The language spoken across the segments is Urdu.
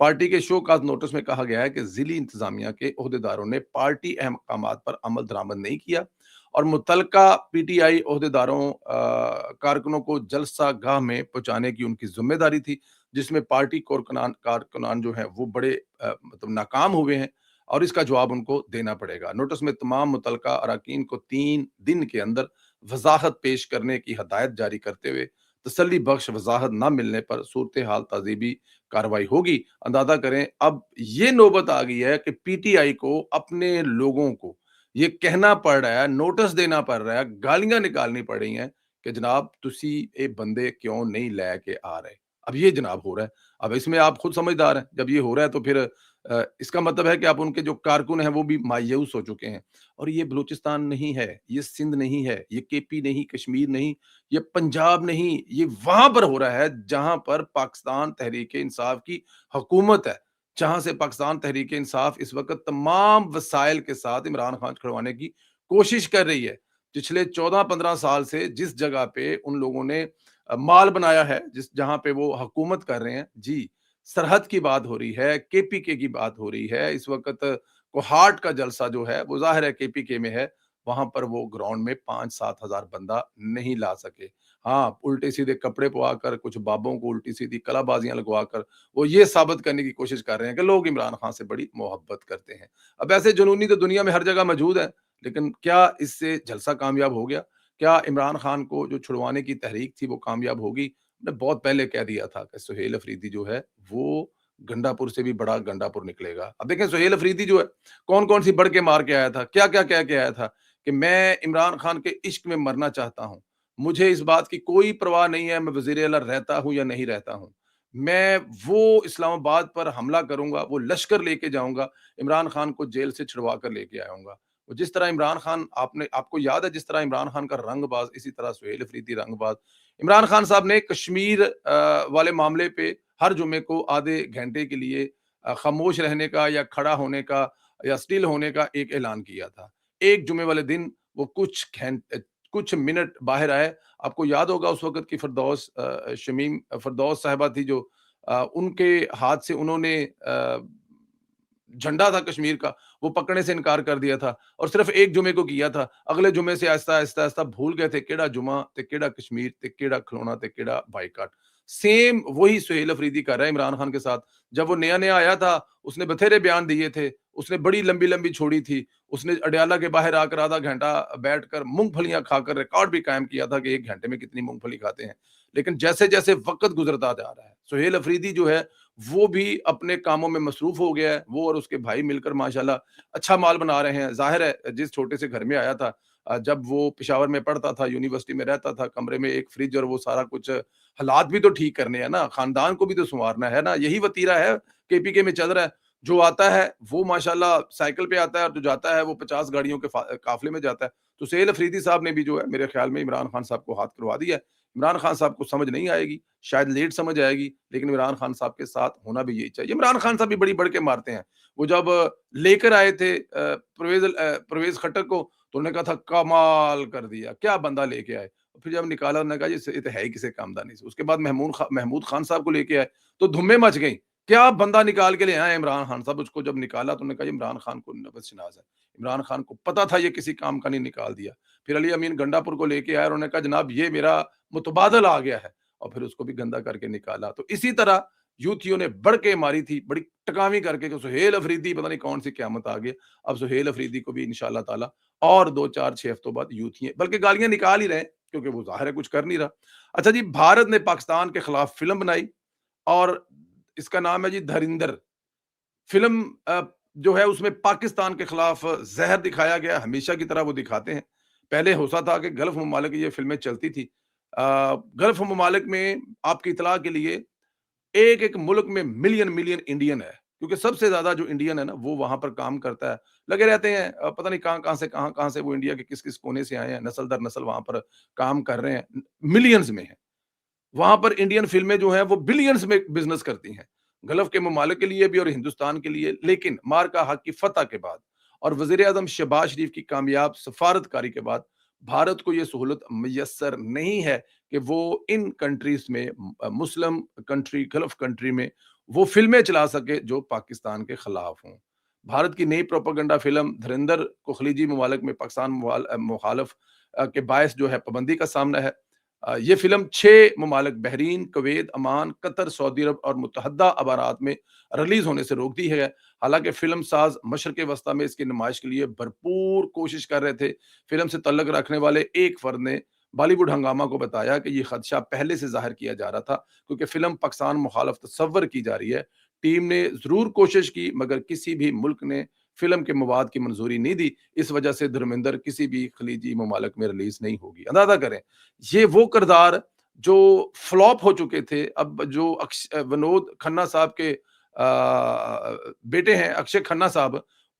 پارٹی کے شو کاز نوٹس میں کہا گیا ہے کہ ضلعی انتظامیہ کے عہدیداروں نے پارٹی اہم مقامات پر عمل درآمد نہیں کیا اور متعلقہ پی ٹی آئی عہدیداروں کارکنوں کو جلسہ گاہ میں پہنچانے کی ان کی ذمہ داری تھی، جس میں پارٹی کارکنان جو ہیں وہ بڑے مطلب ناکام ہوئے ہیں اور اس کا جواب ان کو دینا پڑے گا۔ نوٹس میں تمام متعلقہ اراکین کو 3 دن کے اندر وضاحت پیش کرنے کی ہدایت جاری کرتے ہوئے تسلی بخش وضاحت نہ ملنے پر صورتحال تعزیبی کارروائی ہوگی۔ اندازہ کریں اب یہ نوبت آ گئی ہے کہ پی ٹی آئی کو اپنے لوگوں کو یہ کہنا پڑ رہا ہے، نوٹس دینا پڑ رہا ہے، گالیاں نکالنی پڑ رہی ہیں کہ جناب تسی اے بندے کیوں نہیں لے کے آ رہے۔ اب یہ جناب ہو رہا ہے، اب اس میں آپ خود سمجھدار ہیں، جب یہ ہو رہا ہے تو پھر اس کا مطلب ہے کہ آپ ان کے جو کارکن ہیں وہ بھی مایوس ہو چکے ہیں۔ اور یہ بلوچستان نہیں ہے، یہ سندھ نہیں ہے، یہ کے پی نہیں، کشمیر نہیں، یہ پنجاب نہیں، یہ وہاں پر ہو رہا ہے جہاں پر پاکستان تحریک انصاف کی حکومت ہے، جہاں سے پاکستان تحریک انصاف اس وقت تمام وسائل کے ساتھ عمران خان چھڑوانے کی کوشش کر رہی ہے۔ پچھلے 14-15 سال سے جس جگہ پہ ان لوگوں نے مال بنایا ہے، جہاں پہ وہ حکومت کر رہے ہیں، جی سرحد کی بات ہو رہی ہے، کے پی کے کی بات ہو رہی ہے، اس وقت کوہاٹ کا جلسہ جو ہے وہ ظاہر ہے کے پی کے میں ہے، وہاں پر وہ گراؤنڈ میں 5-7 ہزار بندہ نہیں لا سکے۔ ہاں الٹے سیدھے کپڑے پوا کر کچھ بابوں کو الٹی سیدھی کلا بازیاں لگوا کر وہ یہ ثابت کرنے کی کوشش کر رہے ہیں کہ لوگ عمران خان سے بڑی محبت کرتے ہیں۔ اب ایسے جنونی تو دنیا میں ہر جگہ موجود ہیں، لیکن کیا اس سے جلسہ کامیاب ہو گیا؟ کیا عمران خان کو جو چھڑوانے کی تحریک تھی وہ کامیاب ہوگی؟ میں بہت پہلے کہہ دیا تھا کہ سہیل افریدی جو ہے وہ گنڈا پور سے بھی بڑا گنڈا پور نکلے گا۔ اب دیکھیں سہیل افریدی جو ہے کون کون سی بڑھ کے مار کے آیا تھا، کیا کیا کہہ کے آیا تھا کہ میں عمران خان کے عشق میں مرنا چاہتا ہوں، مجھے اس بات کی کوئی پرواہ نہیں ہے میں وزیر اعلیٰ رہتا ہوں یا نہیں رہتا ہوں، میں وہ اسلام آباد پر حملہ کروں گا، وہ لشکر لے کے جاؤں گا، عمران خان کو جیل سے چھڑوا کر لے کے آؤں گا۔ جس طرح عمران خان آپ کو یاد ہے جس طرح عمران خان کا رنگ باز، اسی طرح سہیل افریدی رنگ باز۔ عمران خان صاحب نے کشمیر والے معاملے پہ ہر جمعے کو آدھے گھنٹے کے لیے خاموش رہنے کا یا کھڑا ہونے کا یا سٹل ہونے کا ایک اعلان کیا تھا۔ ایک جمعے والے دن وہ کچھ منٹ باہر آئے۔ آپ کو یاد ہوگا اس وقت کی فردوس شمیم فردوس صاحبہ تھی جو ان کے ہاتھ سے انہوں نے جھنڈا تھا کشمیر کا وہ پکڑنے سے انکار کر دیا تھا اور صرف ایک جمعے کو کیا تھا، اگلے جمعے سے آہستہ آہستہ آہستہ بھول گئے تھے کیڑا جمعہ تے کیڑا کشمیر تے کیڑا کھلونا تے کیڑا بائیکاٹ۔ سیم وہی سہیل افریدی کر رہا ہے عمران خان کے ساتھ۔ جب وہ نیا نیا آیا تھا اس نے بتھیرے بیان دیے تھے، اس نے بڑی لمبی لمبی چھوڑی تھی، اس نے اڈیالہ کے باہر آ کر آدھا گھنٹہ بیٹھ کر مونگ پھلیاں کھا کر ریکارڈ بھی قائم کیا تھا کہ 1 گھنٹے میں کتنی مونگ پھلی کھاتے ہیں۔ لیکن جیسے جیسے وقت گزرتا جا رہا ہے سہیل افریدی جو ہے وہ بھی اپنے کاموں میں مصروف ہو گیا ہے، وہ اور اس کے بھائی مل کر ماشاءاللہ اچھا مال بنا رہے ہیں۔ ظاہر ہے جس چھوٹے سے گھر میں آیا تھا، جب وہ پشاور میں پڑھتا تھا، یونیورسٹی میں رہتا تھا، کمرے میں ایک فریج اور وہ سارا کچھ حالات بھی تو ٹھیک کرنے ہیں نا، خاندان کو بھی تو سنوارنا ہے نا، یہی وتیرہ ہے کے پی کے میں چل رہا ہے۔ جو آتا ہے وہ ماشاءاللہ سائیکل پہ آتا ہے اور جو جاتا ہے وہ 50 گاڑیوں کے قافلے میں جاتا ہے۔ تو سہیل افریدی صاحب نے بھی جو ہے میرے خیال میں عمران خان صاحب کو ہاتھ کروا دیا ہے۔ عمران خان صاحب کو سمجھ نہیں آئے گی، شاید لیٹ سمجھ آئے گی، لیکن عمران خان صاحب کے ساتھ ہونا بھی یہی چاہیے۔ عمران خان صاحب بھی بڑی بڑھ کے مارتے ہیں۔ وہ جب لے کر آئے تھے پرویز خٹک کو تو انہوں نے کہا تھا کمال کر دیا، کیا بندہ لے کے آئے۔ پھر جب نکالا انہوں نے کہا یہ تو ہے ہی کسی کامدانی سے۔ اس کے بعد محمود خان صاحب کو لے کے آئے تو دھمے مچ گئی، کیا بندہ نکال کے لے آئے عمران خان صاحب۔ اس کو جب نکالا تو انہوں نے کہا یہ عمران خان کو نبض شناس ہے، عمران خان کو پتا تھا یہ کسی کام کا نہیں، نکال دیا۔ پھر علی امین گنڈا پور کو لے کے آئے اور انہوں نے کہا جناب یہ میرا متبادل آ گیا ہے، اور پھر اس کو بھی گندا کر کے نکالا۔ تو اسی طرح یوتھیوں نے بڑھ کے ماری تھی، بڑی ٹکاوی کر کے کہ سہیل افریدی پتہ نہیں کون سی قیامت آ گئی۔ اب سہیل افریدی کو بھی انشاءاللہ تعالی اور 2-4-6 ہفتوں بعد یوتھی بلکہ گالیاں نکال ہی رہے ہیں کیونکہ وہ ظاہر ہے کچھ کر نہیں رہا۔ اچھا جی، بھارت نے پاکستان کے خلاف فلم بنائی اور اس کا نام ہے جی دھریندر فلم۔ جو ہے اس میں پاکستان کے خلاف زہر دکھایا گیا، ہمیشہ کی طرح وہ دکھاتے ہیں۔ پہلے ہوتا تھا کہ گلف ممالک یہ فلمیں چلتی تھی، گلف ممالک میں آپ کی اطلاع کے لیے ایک ایک ملک میں ملین ملین انڈین ہے، کیونکہ سب سے زیادہ جو انڈین ہے نا وہ وہاں پر کام کرتا ہے، لگے رہتے ہیں، پتہ نہیں کہاں سے وہ انڈیا کے کس کس کونے سے آئے ہیں، نسل در نسل وہاں پر کام کر رہے ہیں، ملینز میں ہیں۔ وہاں پر انڈین فلمیں جو ہیں وہ بلینز میں بزنس کرتی ہیں، گلف کے ممالک کے لیے بھی اور ہندوستان کے لیے۔ لیکن مارکا حق کی فتح کے بعد اور وزیر اعظم شہباز شریف کی کامیاب سفارت کاری کے بعد بھارت کو یہ سہولت میسر نہیں ہے کہ وہ ان کنٹریز میں، مسلم کنٹری، گلف کنٹری میں وہ فلمیں چلا سکے جو پاکستان کے خلاف ہوں۔ بھارت کی نئی پروپیگنڈا فلم دھرندر کو خلیجی ممالک میں پاکستان مخالف کے باعث جو ہے پابندی کا سامنا ہے۔ یہ فلم 6 ممالک بحرین، کویت، عمان، قطر، سعودی عرب اور متحدہ امارات میں ریلیز ہونے سے روک دی ہے۔ حالانکہ فلم ساز مشرق وسطیٰ میں اس کی نمائش کے لیے بھرپور کوشش کر رہے تھے۔ فلم سے تعلق رکھنے والے ایک فرد نے بالی ووڈ ہنگامہ کو بتایا کہ یہ خدشہ پہلے سے ظاہر کیا جا رہا تھا کیونکہ فلم پاکستان مخالف تصور کی جا رہی ہے۔ ٹیم نے ضرور کوشش کی مگر کسی بھی ملک نے فلم کے مواد کی منظوری نہیں دی، اس وجہ سے دھرمندر کسی بھی خلیجی ممالک میں ریلیز نہیں ہوگی۔ اندازہ کریں یہ وہ کردار جو فلاپ ہو چکے تھے، اب جو ونود کھنہ صاحب کے بیٹے ہیں اکشے کھنہ صاحب،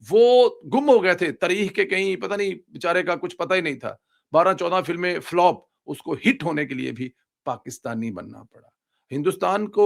وہ گم ہو گئے تھے تاریخ کے کہیں، پتہ نہیں بیچارے کا کچھ پتہ ہی نہیں تھا۔ 12-14 فلمیں فلاپ، اس کو ہٹ ہونے کے لیے بھی پاکستانی بننا پڑا۔ ہندوستان کو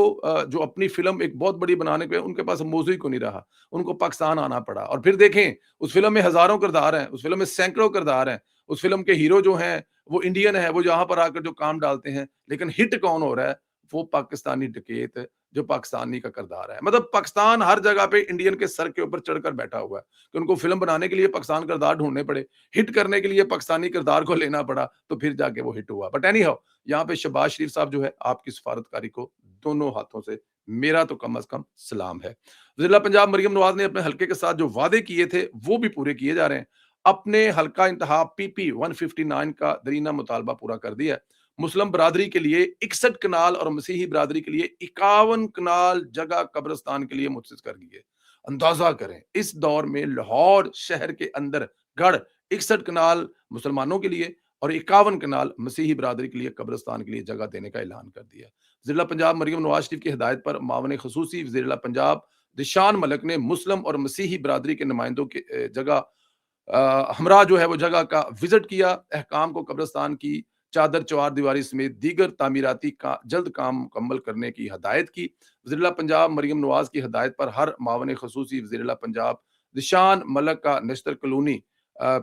جو اپنی فلم ایک بہت بڑی بنانے کے ان کے پاس موضوع ہی کو نہیں رہا، ان کو پاکستان آنا پڑا۔ اور پھر دیکھیں اس فلم میں ہزاروں کردار ہیں، اس فلم میں سینکڑوں کردار ہیں، اس فلم کے ہیرو جو ہیں وہ انڈین ہے، وہ یہاں پر آ کر جو کام ڈالتے ہیں، لیکن ہٹ کون ہو رہا ہے؟ وہ پاکستانی ڈکیت جو پاکستانی کا کردار ہے۔ مطلب پاکستان ہر جگہ پہ انڈین کے سر کے اوپر چڑھ کر بیٹھا ہوا ہے کہ ان کو فلم بنانے کے لیے پاکستان کردار ڈھونڈنے پڑے، ہٹ کرنے کے لیے پاکستانی کردار کو لینا پڑا، تو پھر جا کے وہ ہٹ ہوا۔ بٹ اینی ہاؤ، یہاں پہ شہباز شریف صاحب جو ہے آپ کی سفارتکاری کو دونوں ہاتھوں سے میرا تو کم از کم سلام ہے۔ وزیر پنجاب مریم نواز نے اپنے حلقے کے ساتھ جو وعدے کیے تھے وہ بھی پورے کیے جا رہے ہیں۔ اپنے حلقہ انتخاب پی پی 159 کا درینہ مطالبہ پورا کر دیا ہے۔ مسلم برادری کے لیے 61 کنال اور مسیحی برادری کے لیے 51 کنال جگہ قبرستان کے لیے مخصص کر دی ہے۔ اندازہ کریں اس دور میں لاہور شہر کے اندر گڑھ 61 کنال مسلمانوں کے لیے اور 51 کنال مسیحی برادری کے لیے قبرستان کے لیے جگہ دینے کا اعلان کر دیا۔ وزیر پنجاب مریم نواز شریف کی ہدایت پر معاون خصوصی وزیر پنجاب دشان ملک نے مسلم اور مسیحی برادری کے نمائندوں کی جگہ ہمراہ جو ہے وہ جگہ کا وزٹ کیا۔ احکام کو قبرستان کی چادر چوار دیواری سمیت دیگر تعمیراتی کا جلد کام مکمل کرنے کی ہدایت کی۔ وزیر پنجاب مریم نواز کی ہدایت پر ہر معاون خصوصی وزیر پنجاب دشان ملک کا Nishtar colony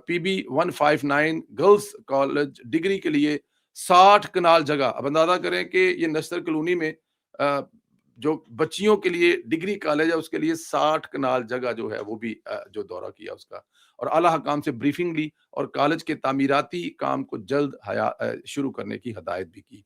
P B 159 girls college degree کے لیے 60 کنال جگہ۔ اب اندازہ کریں کہ یہ نشتر کلونی میں جو بچیوں کے لیے ڈگری کالج ہے اس کے لیے 60 کنال جگہ جو ہے وہ بھی جو دورہ کیا اس کا، اور اعلیٰ حکام سے بریفنگ لی اور کالج کے تعمیراتی کام کو جلد شروع کرنے کی ہدایت بھی کی۔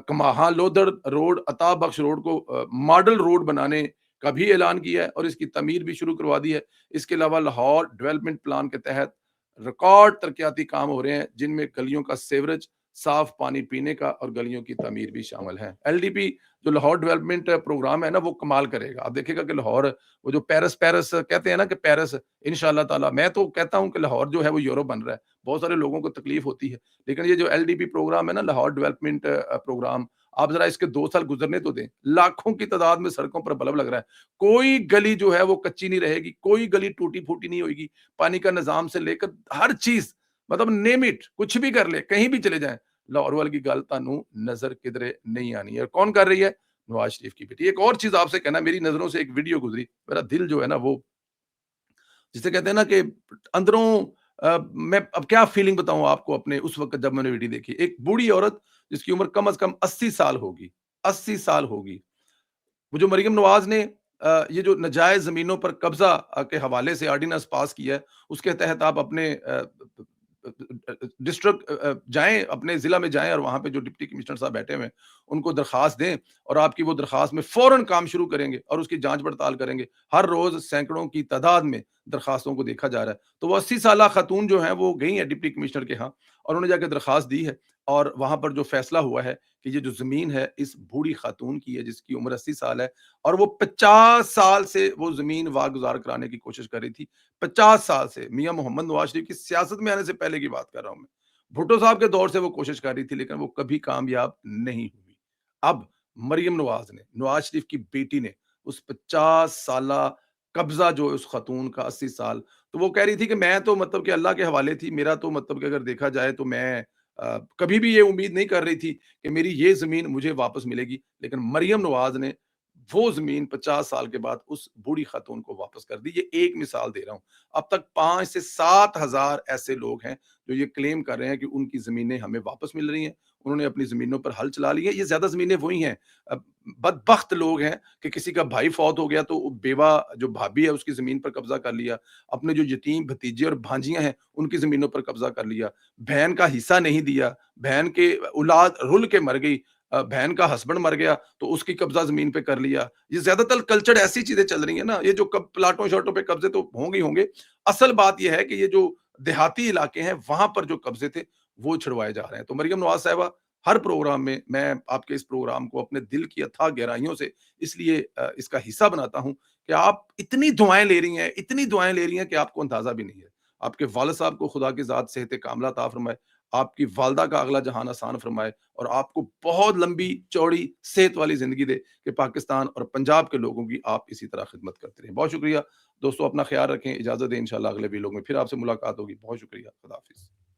کماہاں لودر روڈ عطا بخش روڈ کو ماڈل روڈ بنانے کا بھی اعلان کیا ہے اور اس کی تعمیر بھی شروع کروا دی ہے۔ اس کے علاوہ لاہور ڈیولپمنٹ پلان کے تحت ریکارڈ ترقیاتی کام ہو رہے ہیں جن میں گلیوں کا سیوریج، صاف پانی پینے کا اور گلیوں کی تعمیر بھی شامل ہے۔ ایل ڈی پی جو لاہور ڈیولپمنٹ پروگرام ہے نا وہ کمال کرے گا۔ آپ دیکھے گا کہ لاہور وہ جو پیرس کہتے ہیں نا کہ پیرس انشاءاللہ تعالیٰ، میں تو کہتا ہوں کہ لاہور جو ہے وہ یورپ بن رہا ہے۔ بہت سارے لوگوں کو تکلیف ہوتی ہے لیکن یہ جو ایل ڈی پی پروگرام ہے نا لاہور ڈیولپمنٹ پروگرام، آپ ذرا اس کے 2 سال گزرنے تو دیں، لاکھوں کی تعداد میں سڑکوں پر بلب لگ رہا ہے، کوئی گلی جو ہے وہ کچی نہیں رہے گی، کوئی گلی ٹوٹی پھوٹی نہیں ہوئے گی، پانی کا نظام سے لے کر ہر چیز، مطلب نیم اٹ، کچھ بھی کر لے، کہیں بھی چلے جائیں، لاہور والے کی گل تانوں نظر کدھرے نہیں آنی ہے۔ کون کر رہی ہے؟ نواز شریف کی بیٹی۔ ایک اور چیز آپ سے کہنا، میری نظروں سے ایک ویڈیو گزری، میرا دل جو ہے نا وہ جسے کہتے ہیں نا کہ اندروں میں اب کیا فیلنگ بتاؤں آپ کو اپنے اس وقت جب میں نے ویڈیو دیکھی۔ ایک بوڑھی عورت جس کی عمر کم از کم 80 سال ہوگی، 80 سال ہوگی، وہ جو مریم نواز نے یہ جو نجائز زمینوں پر قبضہ کے حوالے سے آرڈیننس پاس کیا ہے، اس کے تحت آپ اپنے ڈسٹرکٹ جائیں، اپنے ضلع میں جائیں اور وہاں پہ جو ڈپٹی کمشنر صاحب بیٹھے ہوئے ہیں ان کو درخواست دیں اور آپ کی وہ درخواست میں فوراً کام شروع کریں گے اور اس کی جانچ پڑتال کریں گے۔ ہر روز سینکڑوں کی تعداد میں درخواستوں کو دیکھا جا رہا ہے۔ تو وہ 80 سالہ خاتون جو ہیں وہ گئی ہیں ڈپٹی کمشنر کے ہاں اور انہوں نے جا کے درخواست دی ہے اور وہاں پر جو فیصلہ ہوا ہے کہ یہ جو زمین ہے اس بوڑھی خاتون کی ہے جس کی عمر 80 سال ہے اور وہ 50 سال سے وہ زمین واگزار کرانے کی کوشش کر رہی تھی۔ 50 سال سے، میاں محمد نواز شریف کی سیاست میں آنے سے پہلے کی بات کر رہا ہوں میں، بھٹو صاحب کے دور سے وہ کوشش کر رہی تھی لیکن وہ کبھی کامیاب نہیں ہوئی۔ اب مریم نواز نے، نواز شریف کی بیٹی نے اس 50 سالہ قبضہ جو اس خاتون کا 80 سال، تو وہ کہہ رہی تھی کہ میں تو مطلب کہ اللہ کے حوالے تھی، میرا تو مطلب کہ اگر دیکھا جائے تو میں کبھی بھی یہ امید نہیں کر رہی تھی کہ میری یہ زمین مجھے واپس ملے گی، لیکن مریم نواز نے وہ زمین 50 سال کے بعد اس بوڑھی خاتون کو واپس کر دی. یہ ایک مثال دے رہا ہوں. اب تک 5 سے 7 ہزار ایسے لوگ ہیں جو یہ کلیم کر رہے ہیں کہ ان کی زمینیں ہمیں واپس مل رہی ہیں. انہوں نے اپنی زمینوں پر ہل چلا لی ہے. یہ زیادہ زمینیں وہی ہیں. اب بدبخت لوگ ہیں کہ کسی کا بھائی فوت ہو گیا تو بیوہ جو بھابھی ہے اس کی زمین پر قبضہ کر لیا. اپنے جو یتیم بھتیجے اور بھانجیاں ہیں ان کی زمینوں پر قبضہ کر لیا. بہن کا حصہ نہیں دیا. بہن کے اولاد رل کے مر گئی. بہن کا ہسبینڈ مر گیا تو اس کی قبضہ زمین پہ کر لیا. یہ زیادہ تر کلچر ایسی چیزیں چل رہی ہیں نا. یہ جو پلاٹوں شاٹوں پہ قبضے تو ہوں گے. اصل بات یہ ہے کہ یہ جو دیہاتی علاقے ہیں وہاں پر جو قبضے تھے وہ چھڑوائے جا رہے ہیں. تو مریم نواز صاحبہ ہر پروگرام میں آپ کے اس پروگرام کو اپنے دل کی اتھاہ گہرائیوں سے اس لیے اس کا حصہ بناتا ہوں کہ آپ اتنی دعائیں لے رہی ہیں، اتنی دعائیں لے رہی ہیں کہ آپ کو اندازہ بھی نہیں ہے. آپ کے والد صاحب کو خدا کی ذات صحت کاملہ عطا فرمائے. آپ کی والدہ کا اگلا جہان آسان فرمائے اور آپ کو بہت لمبی چوڑی صحت والی زندگی دے کہ پاکستان اور پنجاب کے لوگوں کی آپ اسی طرح خدمت کرتے رہیں. بہت شکریہ دوستو. اپنا خیال رکھیں. اجازت دیں. انشاءاللہ اگلے ویلوگ میں پھر آپ سے ملاقات ہوگی. بہت شکریہ. خدا حافظ.